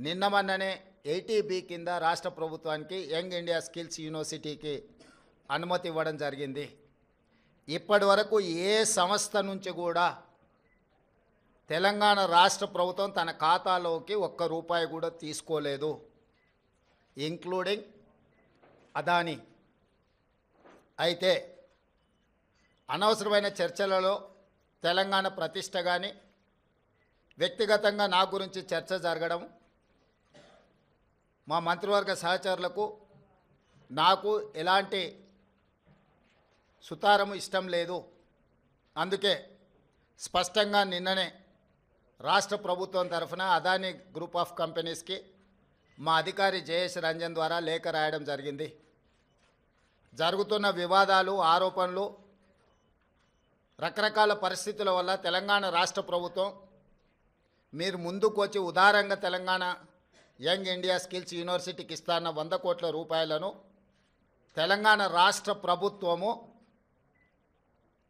నిన్న మొన్ననే 80B కింద రాష్ట్ర ప్రభుత్వానికి యంగ్ ఇండియా స్కిల్స్ యూనివర్సిటీకి అనుమతి ఇవ్వడం జరిగింది. ఇప్పటి వరకు ఏ సంస్థ నుంచి కూడా తెలంగాణ రాష్ట్ర ప్రభుత్వం తన ఖాతాలోకి ఒక్క రూపాయి కూడా తీసుకోలేదు, ఇంక్లూడింగ్ అదానీ. అయితే అనవసరమైన చర్చలలో తెలంగాణ ప్రతిష్ట కానీ వ్యక్తిగతంగా నా గురించి చర్చ జరగడం మా మంత్రివర్గ సహచరులకు నాకు ఎలాంటి సుతారము ఇష్టం లేదు. అందుకే స్పష్టంగా నిన్ననే రాష్ట్ర ప్రభుత్వం తరఫున అదానీ గ్రూప్ ఆఫ్ కంపెనీస్కి మా అధికారి జయేష్ రంజన్ ద్వారా లేఖ రాయడం జరిగింది. జరుగుతున్న వివాదాలు, ఆరోపణలు, రకరకాల పరిస్థితుల వల్ల తెలంగాణ రాష్ట్ర ప్రభుత్వం మీరు ముందుకు వచ్చి ఉదారంగా తెలంగాణ యంగ్ ఇండియా స్కిల్స్ యూనివర్సిటీకి ఇస్తాన్న 100 కోట్ల రూపాయలను తెలంగాణ రాష్ట్ర ప్రభుత్వము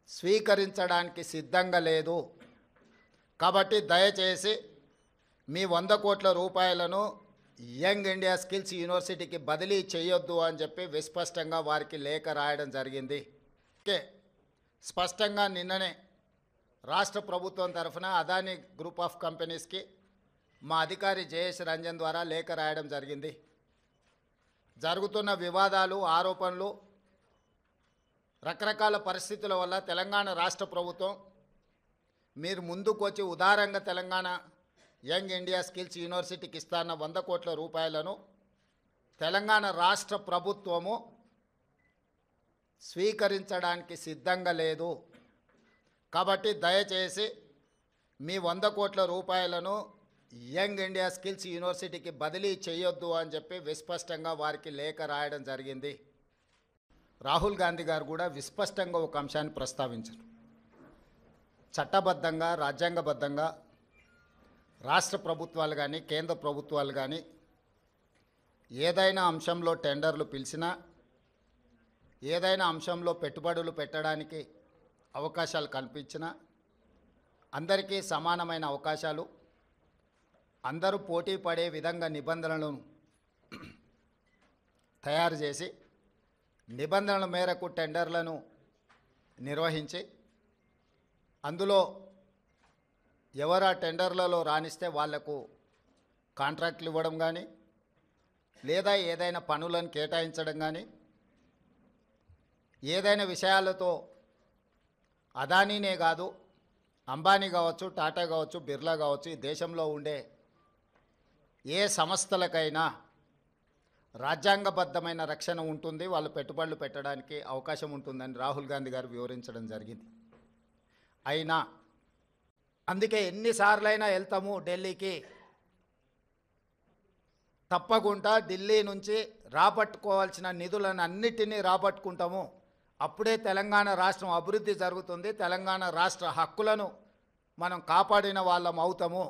స్వీకరించడానికి సిద్ధంగా లేదు. కాబట్టి దయచేసి మీ 100 కోట్ల రూపాయలను యంగ్ ఇండియా స్కిల్స్ యూనివర్సిటీకి బదిలీ చేయొద్దు అని చెప్పి విస్పష్టంగా వారికి లేఖ రాయడం జరిగింది. ఓకే, స్పష్టంగా నిన్ననే రాష్ట్ర ప్రభుత్వం తరఫున అదానీ గ్రూప్ ఆఫ్ కంపెనీస్కి మా అధికారి జయేష్ రంజన్ ద్వారా లేఖ రాయడం జరిగింది. జరుగుతున్న వివాదాలు, ఆరోపణలు, రకరకాల పరిస్థితుల వల్ల తెలంగాణ రాష్ట్ర ప్రభుత్వం మీరు ముందుకు వచ్చి ఉదారంగా తెలంగాణ యంగ్ ఇండియా స్కిల్స్ యూనివర్సిటీకి ఇస్తాన్న 100 కోట్ల రూపాయలను తెలంగాణ రాష్ట్ర ప్రభుత్వము స్వీకరించడానికి సిద్ధంగా లేదు. కాబట్టి దయచేసి మీ 100 కోట్ల రూపాయలను యంగ్ ఇండియా స్కిల్స్ యూనివర్సిటీకి బదిలీ చేయొద్దు అని చెప్పి విస్పష్టంగా వారికి లేఖ రాయడం జరిగింది. రాహుల్ గాంధీ గారు కూడా విస్పష్టంగా ఒక అంశాన్ని ప్రస్తావించారు. చట్టబద్ధంగా, రాజ్యాంగబద్ధంగా రాష్ట్ర ప్రభుత్వాలు కానీ కేంద్ర ప్రభుత్వాలు కానీ ఏదైనా అంశంలో టెండర్లు పిలిచినా, ఏదైనా అంశంలో పెట్టుబడులు పెట్టడానికి అవకాశాలు కల్పించినా అందరికీ సమానమైన అవకాశాలు, అందరూ పోటీ పడే విధంగా నిబంధనలను తయారు చేసి నిబంధనల మేరకు టెండర్లను నిర్వహించి అందులో ఎవరు ఆ టెండర్లలో రాణిస్తే వాళ్లకు కాంట్రాక్ట్లు ఇవ్వడం కానీ, లేదా ఏదైనా పనులను కేటాయించడం కానీ, ఏదైనా విషయాలతో అదానీనే కాదు, అంబానీ కావచ్చు, టాటా కావచ్చు, బిర్లా కావచ్చు, ఈ దేశంలో ఉండే ఏ సంస్థలకైనా రాజ్యాంగబద్ధమైన రక్షణ ఉంటుంది, వాళ్ళు పెట్టుబడులు పెట్టడానికి అవకాశం ఉంటుందని రాహుల్ గాంధీ గారు వివరించడం జరిగింది. అయినా అందుకే ఎన్నిసార్లైనా వెళ్తాము ఢిల్లీకి, తప్పకుండా ఢిల్లీ నుంచి రాబట్టుకోవాల్సిన నిధులను అన్నిటినీ రాబట్టుకుంటాము. అప్పుడే తెలంగాణ రాష్ట్రం అభివృద్ధి జరుగుతుంది, తెలంగాణ రాష్ట్ర హక్కులను మనం కాపాడిన వాళ్ళం అవుతాము